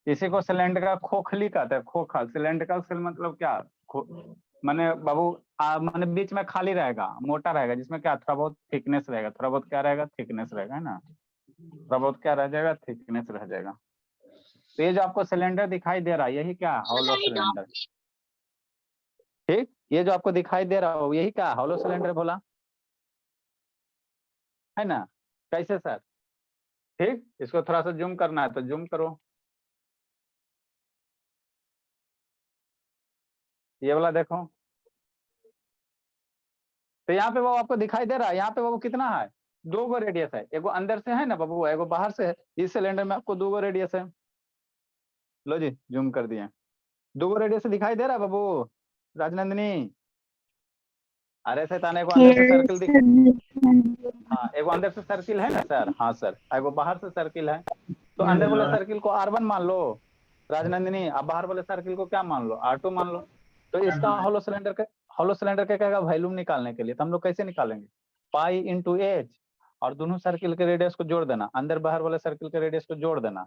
इसी को सिलेंडर का खोखली कहते हैं, खोखा। सिलेंडर का सिल मतलब क्या, माने बाबू माने बीच में खाली रहेगा, मोटा रहेगा, जिसमें क्या थोड़ा बहुत थिकनेस रहेगा, थोड़ा बहुत क्या रहेगा, थिकनेस रहेगा, है ना, थोड़ा बहुत क्या रह जाएगा, थिकनेस रह जाएगा। तो ये जो आपको सिलेंडर दिखाई दे रहा है यही क्या है, हॉलो सिलेंडर। ठीक, ये जो आपको दिखाई दे रहा हो यही क्या, हॉलो सिलेंडर बोला है ना। कैसे सर, ठीक, इसको थोड़ा सा जूम करना है तो जूम करो, ये वाला देखो। तो यहाँ पे वो आपको दिखाई दे रहा है, यहाँ पे वो कितना है, दो गो रेडियस है, एगो अंदर से है ना बाबू, एगो बाहर से है। इस सिलेंडर में आपको दो गो रेडियस है, लो जी जूम कर दिए, दो गो रेडियस दिखाई दे रहा है बाबू राजनंदिनी। अरे शैतान, एगो अंदर से सर्किल दिख, हाँ एगो अंदर से सर्किल है ना सर, हाँ सर, एगो बाहर से सर्किल है। तो अंदर वाले सर्किल को R1 मान लो राजनंदिनी, अब बाहर वाले सर्किल को क्या मान लो, R2 मान लो। तो इसका हॉलो सिलेंडर का क्या वैल्यू निकालने के लिए तो हम लोग कैसे निकालेंगे, पाई इंटू एच, और दोनों सर्किल के रेडियस को जोड़ देना, अंदर बाहर वाले सर्किल के रेडियस को जोड़ देना,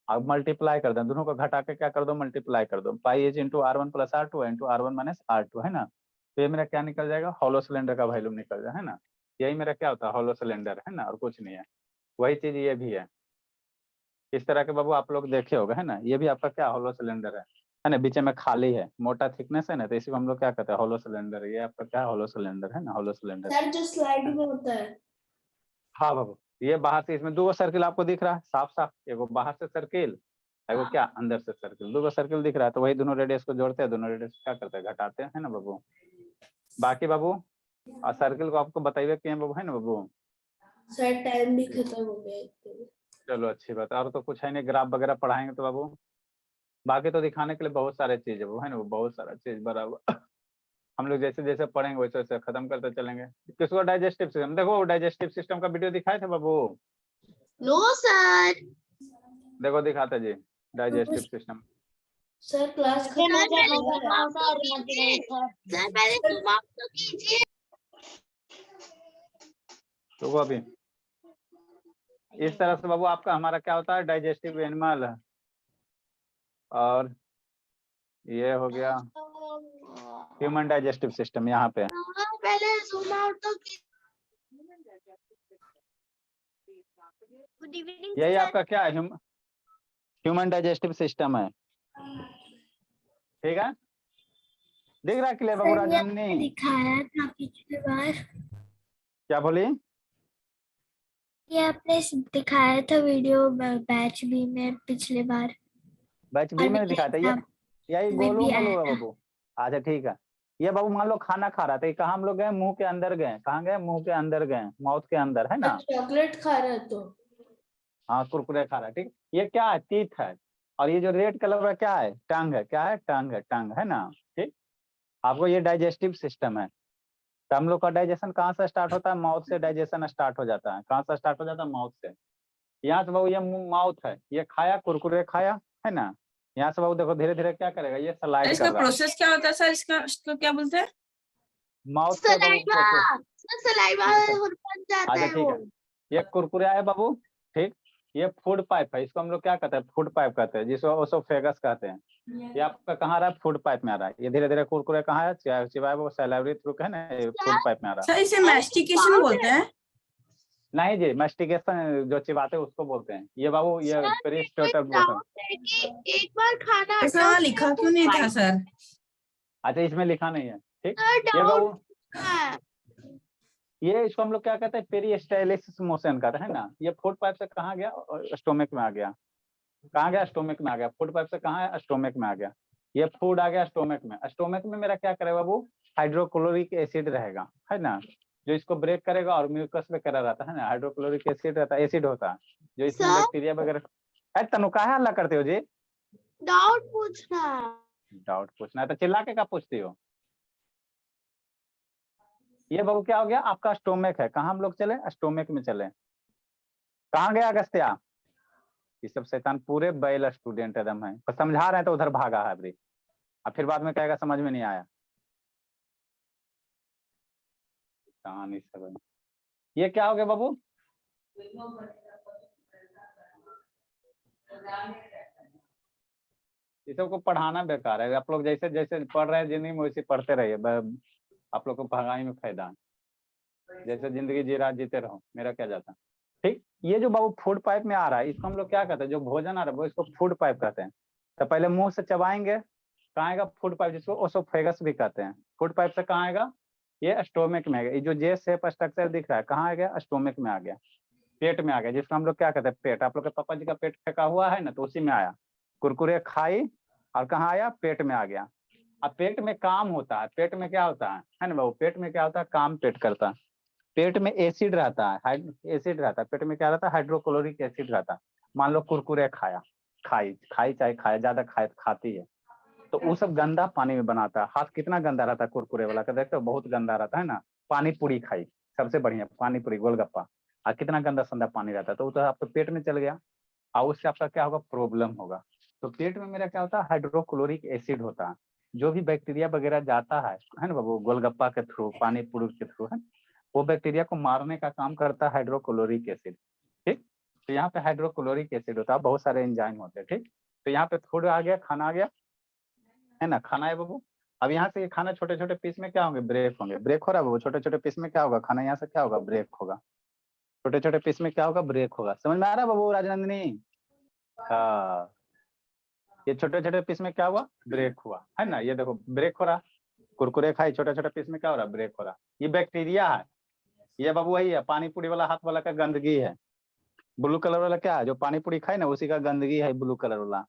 अब मल्टीप्लाई कर देना, दोनों को घटा के क्या कर दो, मल्टीप्लाई कर दो, pi H into R1 plus R2 into R1 minus R2, है ना। तो ये मेरा क्या निकल जाएगा, हॉलो सिलेंडर का वैल्यू निकल जाए, है ना। यही मेरा क्या होता है, हॉलो सिलेंडर, है ना, और कुछ नहीं है। वही चीज ये भी है, इस तरह के बाबू आप लोग देखे होगा, है ना। ये भी आपका क्या हॉलो सिलेंडर है ना, बीच में खाली है, मोटा थिकनेस है ना, तो इसी को हम लोग क्या कहते हैं, हॉलो सिलेंडर। ये आपका क्या हॉलो सिलेंडर है ना, हॉलो सिलेंडर। सर जो स्लाइड में होता है, हाँ बाबू, ये बाहर से, इसमें दो सर्किल आपको दिख रहा है साफ साफ, एगो बाहर से सर्किल, एगो क्या अंदर से सर्किल, दो सर्किल दिख रहा है, तो वही दोनों रेडियस को जोड़ते हैं, दोनों रेडियस क्या करते हैं, घटाते हैं, है ना बाबू। बाकी बाबू सर्किल को आपको बताइए कि बाबू, है ना बाबू। सर टाइम भी खत्म हो गया। चलो अच्छी बात है, और तो कुछ है नहीं, ग्राफ वगैरह पढ़ाएंगे तो बाबू, बाकी तो दिखाने के लिए बहुत सारे चीज है वो, है ना, वो बहुत सारा चीज बराबर हम लोग जैसे जैसे पढ़ेंगे वैसे वैसे खत्म करते चलेंगे। किसको डाइजेस्टिव सिस्टम, देखो डाइजेस्टिव सिस्टम का वीडियो दिखाए थे बाबू, नो सर। देखो दिखाते जी डाइजेस्टिव सिस्टम। सर क्लास खत्म हो गया। सर पहले तुम आप तो कीजिए। तो वो अभी इस तरह से बाबू आपका हमारा क्या होता है, डाइजेस्टिव एनिमल, और ये हो गया ह्यूमन डाइजेस्टिव सिस्टम। यहाँ पे पहले जूम आउट तो गुड इवनिंग यही सर। आपका क्या है, ह्यूमन डाइजेस्टिव सिस्टम है, ठीक है। दिख रहा है क्लियर बाबू राजनंदिनी, दिखाया था पिछली बार, क्या बोली, ये आपने दिखाया था वीडियो बैच बी में पिछले बार। बैच बी में दिखाया था, ये यही अभी गोलू भी आया मोलू है था। बाबू। अच्छा ठीक है, ये बाबू मान लो खाना खा रहा था, ये कहाँ हम लोग गए, मुंह के अंदर गए, कहाँ गए, मुंह के अंदर गए, माउथ के अंदर, है ना। चॉकलेट खा रहा है तो हाँ कुरकुरे खा रहा है, ठीक। ये क्या है, टीथ है, और ये जो रेड कलर का क्या है, टंग है, क्या है, टंग है, टंग, है ना, ठीक। आपको ये डाइजेस्टिव सिस्टम है। तो हम लोग का डाइजेशन कहाँ से स्टार्ट होता है, माउथ से डाइजेशन स्टार्ट हो जाता है। कहाँ से स्टार्ट हो जाता है, माउथ से। यहाँ से बाबू ये माउथ है, ये खाया कुरकुरे खाया, है ना। यहाँ से बाबू देखो धीरे धीरे क्या करेगा, ये स्लाइड इसका कर रहा है, प्रोसेस क्या होता है सर, इसको क्या बोलते हैं? माउथ से बाबू सलाइवा ये बन जाता अच्छा है ठीक वो। है, ये कुरकुरे है बाबू, ठीक। ये फूड पाइप है, इसको हम लोग क्या कहते हैं, फूड पाइप कहते हैं, जिसको ओसोफेगस कहते हैं। ये आपका कहाँ आ रहा है, फूड पाइप में आ रहा है। ये धीरे धीरे कुरकुरे कहाँ है, सिवाय वो सैलावरी थ्रू है ना, ये फूड पाइप में आ रहा है। सर इसे मैस्टिकेशन बोलते हैं? नहीं जी, मैस्टिकेशन जो चिबाते हैं उसको बोलते हैं। ये बाबू ये पेरिस्टोटल बोलते हैं। एक बार खाना ऐसा वहाँ लिखा क्यों नहीं था सर? अच्छा इसमें लिखा नहीं है, ठीक। सर ये बाबू डाउट ये इसको हम लोग क्या कहते हैं, पेरिस्टाइलिस मोशन कहते हैं ना। ये फूड पाइप से कहाँ गया, स्टोमक में आ गया, कहाँ गया, स्टोमक में आ गया। फूड पाइप से कहाँ है, स्टोमक में आ गया। ये फूड आ गया स्टोमक में। स्टोमक में मेरा क्या करेगा बाबू, हाइड्रोक्लोरिक एसिड रहेगा, है ना, जो इसको ब्रेक करेगा और म्यूकस वगैरह रहता है ना, हाइड्रोक्लोरिक एसिड रहता है, एसिड होता है जो इसमें सर? बैक्टीरिया वगैरह। अरे तनु काहे हल्ला करते हो जी? डाउट पूछना है। डाउट पूछना है तो चिल्ला के क्या पूछती हो? ये बाबू क्या हो गया, आपका स्टोमक है। कहाँ हम लोग चले, स्टोमक में चले। कहाँ गया अगस्त्या? ये सब शैतान पूरे बैल स्टूडेंट एकदम है, पर समझा रहे हैं तो उधर भागा है अभी, अब फिर बाद में कहेगा समझ में नहीं आया। कहानी सब ये क्या हो गया बाबू, ये सबको पढ़ाना बेकार है। आप लोग जैसे जैसे पढ़ रहे हैं जिंदगी में वैसे पढ़ते रहिए, आप लोग को पढ़ाई में फायदा है। जैसे जिंदगी जी रहा जीते रहो, मेरा क्या जाता। ठीक, ये जो बाबू फूड पाइप में आ रहा है इसको हम लोग क्या कहते हैं, जो भोजन आ रहा है वो इसको फूड पाइप कहते हैं। तो पहले मुंह से चबाएंगे, कहाँ आएगा फूड पाइप, जिसको ओसोफेगस भी कहते हैं। फूड पाइप से कहाँ आएगा, ये स्टोमक में आएगा। ये जो जे शेप स्ट्रक्चर दिख रहा है कहाँ आ गया, स्टोमक में आ गया, पेट में आ गया, जिसको हम लोग क्या कहते हैं पेट। आप लोग के पापा जी का पेट फेंका हुआ है ना, तो उसी में आया, कुरकुरे खाई और कहाँ आया, पेट में आ गया। अब पेट में काम होता है, पेट में क्या होता है ना बाबू, पेट में क्या होता है, काम पेट करता है। पेट में एसिड रहता है, एसिड रहता है पेट में, क्या रहता है, हाइड्रोक्लोरिक एसिड रहता है। मान लो कुरकुरे खाया, खाई चाहे खाया, ज्यादा खाती है तो वो सब गंदा पानी में बनाता है। हाथ कितना गंदा रहता है कुरकुरे वाला का, देखते हो बहुत गंदा रहता है ना। पानी पूरी खाई, सबसे बढ़िया पानी पूरी गोलगप्पा, और कितना गंदा संदा पानी रहता है, तो वो तो आपके पेट में चल गया और उससे आपका क्या होगा, प्रॉब्लम होगा। तो पेट में मेरा क्या होता है, हाइड्रोक्लोरिक एसिड होता है। जो भी बैक्टीरिया वगैरह जाता है ना बाबू, गोलगप्पा के थ्रू, पानी पूरी के थ्रू, है वो बैक्टीरिया को मारने का काम करता है हाइड्रोक्लोरिक एसिड। ठीक, तो यहाँ पे हाइड्रोक्लोरिक एसिड होता है, बहुत सारे एंजाइम होते हैं। ठीक, तो यहाँ पे फूड आ गया, खाना आ गया, है ना, खाना है बाबू। अब यहाँ से ये खाना छोटे छोटे पीस में क्या होंगे, ब्रेक होंगे। ब्रेक हो रहा है बाबू, छोटे छोटे पीस में क्या होगा, खाना यहाँ से क्या होगा, ब्रेक होगा। छोटे छोटे पीस में क्या होगा, ब्रेक होगा। समझ में आ रहा है बाबू राजनंदिनी? हाँ, ये छोटे छोटे पीस में क्या हुआ, ब्रेक हुआ, है ना। ये देखो ब्रेक हो रहा, कुरकुरे खाई, छोटे छोटे पीस में क्या हो रहा, ब्रेक हो रहा। ये बैक्टीरिया है। ये बाबू वही है, पानी पूरी वाला हाथ वाला का गंदगी है। ब्लू कलर वाला क्या है, जो पानी पूरी खाए ना उसी का गंदगी है ब्लू कलर वाला।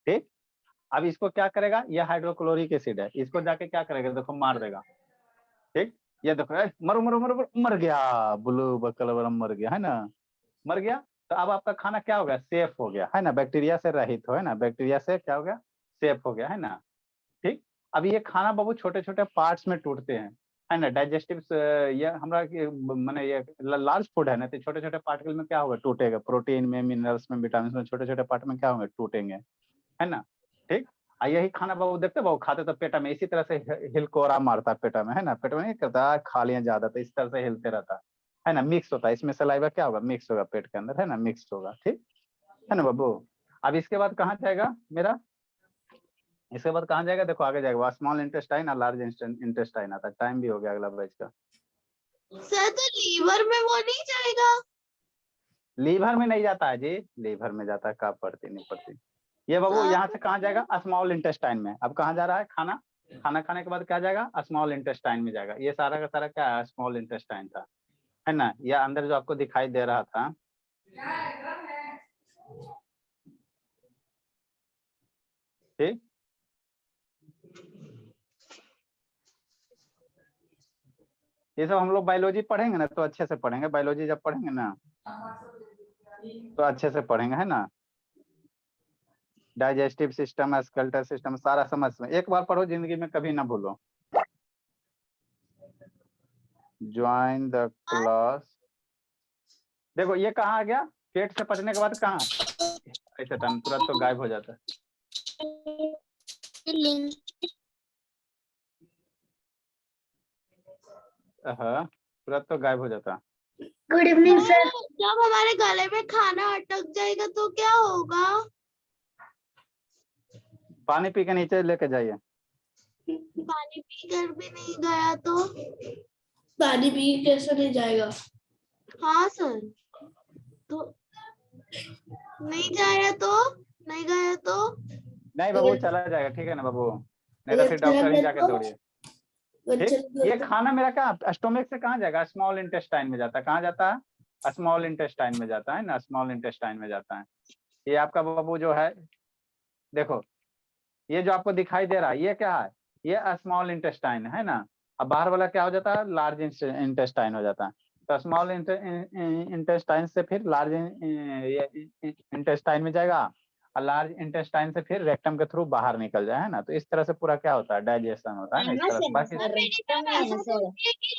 ठीक, अब इसको क्या करेगा, ये हाइड्रोक्लोरिक एसिड है, इसको जाके क्या करेगा, देखो मार देगा। ठीक, ये देखो मरो मरो मरो मर गया, ब्लू कलर वाला मर गया, है ना, मर गया। तो अब आपका खाना क्या हो गया, सेफ हो गया, है ना, बैक्टीरिया से रहित हो, है ना, बैक्टीरिया से क्या हो गया, सेफ हो गया, है ना। ठीक, अब ये खाना बाबू छोटे छोटे पार्ट्स में टूटते हैं, है ना, डाइजेस्टिव, ये हमारा माने ये लार्ज फूड है ना, तो छोटे छोटे पार्टिकल में क्या होगा, टूटेगा। प्रोटीन में, मिनरल्स में, विटामिन में, छोटे छोटे पार्ट में क्या होंगे, टूटेंगे, है ना। ठीक, यही खाना बाबू देखते बाबू खाते तो पेटा में इसी तरह से हिलकोरा मारता है पेटा में, है ना, पेट में नहीं करता, खा लिया ज्यादा तो इस तरह से हिलते रहता है ना, मिक्स होता है इसमें सलाइवा क्या होगा, मिक्स होगा पेट के अंदर, है ना, मिक्स होगा। ठीक है ना बाबू। अब इसके बाद कहाँ जाएगा मेरा, इसके बाद कहाँ जाएगा, देखो आगे जाएगा, स्मॉल इंटेस्टाइन और लार्ज इंटेस्टाइन आता है। टाइम भी हो गया अगला बैच का। सर तो लीवर में वो नहीं जाएगा? लीवर में नहीं जाता है जी, लीवर में जाता है, कब पड़ती नहीं पड़ती। ये बाबू यहाँ से कहाँ जाएगा, स्मॉल इंटेस्टाइन में। अब कहाँ जा रहा है, खाना, खाना खाने के बाद क्या जाएगा, स्मॉल इंटेस्टाइन में जाएगा। ये सारा का सारा क्या है, स्मॉल इंटेस्टाइन था, है ना। ये अंदर जो आपको दिखाई दे रहा था, ठीक, ये सब हम लोग बायोलॉजी पढ़ेंगे ना तो अच्छे से पढ़ेंगे, बायोलॉजी जब पढ़ेंगे ना तो अच्छे से पढ़ेंगे, है ना। डाइजेस्टिव सिस्टम, स्केलेटल सिस्टम, सारा समझ में एक बार पढ़ो, जिंदगी में कभी ना भूलो। Join the class. देखो ये कहाँ आ गया, पेट से पचने के बाद कहाँ, ऐसे टाइम तुरंत तो गायब हो जाता है। तुरंत तो गायब हो जाता। Good evening sir. जब हमारे गले में खाना अटक जाएगा तो क्या होगा? पानी पी के नीचे लेके जाइए। पानी पीकर भी नहीं गया तो? पानी पी कैसे नहीं जाएगा? हाँ सर, तो नहीं जाया तो, नहीं गया तो? नहीं बाबू चला जाएगा, ठीक है ना बाबू, नहीं तो फिर डॉक्टर ही जाके दौड़िए। ठीक, ये खाना मेरा क्या स्टोमक से कहाँ जाएगा, स्मॉल इंटेस्टाइन में जाता है। कहाँ जाता है, स्मॉल इंटेस्टाइन में जाता है ना, स्मॉल इंटेस्टाइन में जाता है। ये आपका बाबू जो है, देखो ये जो आपको दिखाई दे रहा है ये क्या है, ये स्मॉल इंटेस्टाइन है ना। अब बाहर वाला क्या हो जाता है, लार्ज इंटेस्टाइन हो जाता है। तो स्मॉल इंटेस्टाइन से फिर लार्ज इंटेस्टाइन में जाएगा, और लार्ज इंटेस्टाइन से फिर रेक्टम के थ्रू बाहर निकल जाए, है ना। तो इस तरह से पूरा क्या होता है, डाइजेशन होता है ना इस तरह से। बाकी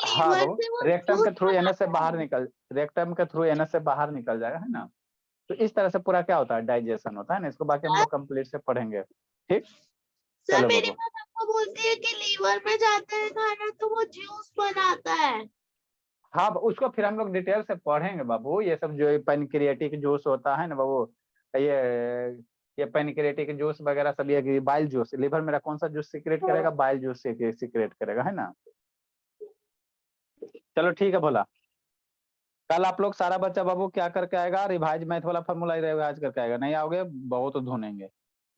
हाँ बाबू, रेक्टम के थ्रू एनएस से बाहर निकल, रेक्टम के थ्रू एनएस से बाहर निकल जाएगा, है ना। तो इस तरह से पूरा क्या होता है, डाइजेशन होता है ना। इसको बाकी हम लोग कंप्लीट से पढ़ेंगे, ठीक। सर चलो मेरी बाबू, बात आपको बोलती है कि लीवर पे जाता है खाना तो वो जूस बनाता है। हाँ उसको फिर हम लोग डिटेल से पढ़ेंगे बाबू। ये सब जो पेनक्रियाटिक जूस होता है ना बाबू, ये पेनक्रियाटिक जूस वगैरह सब, ये बाइल जूस, लीवर मेरा कौन सा जूस सीक्रेट करेगा, बाइल जूस सीक्रेट करेगा, है ना। चलो ठीक है भोला, कल आप लोग सारा बच्चा बाबू क्या करके आएगा, रिवाइज मैथ वाला फॉर्मूला रिवाइज करके आएगा। नहीं आओगे बहुत धुनेंगे,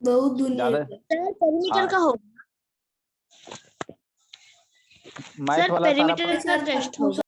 बहुत ज्यादा। पेरीमीटर हाँ का हो मैथ वाला सारा पेरीमीटर का टेस्ट होगा।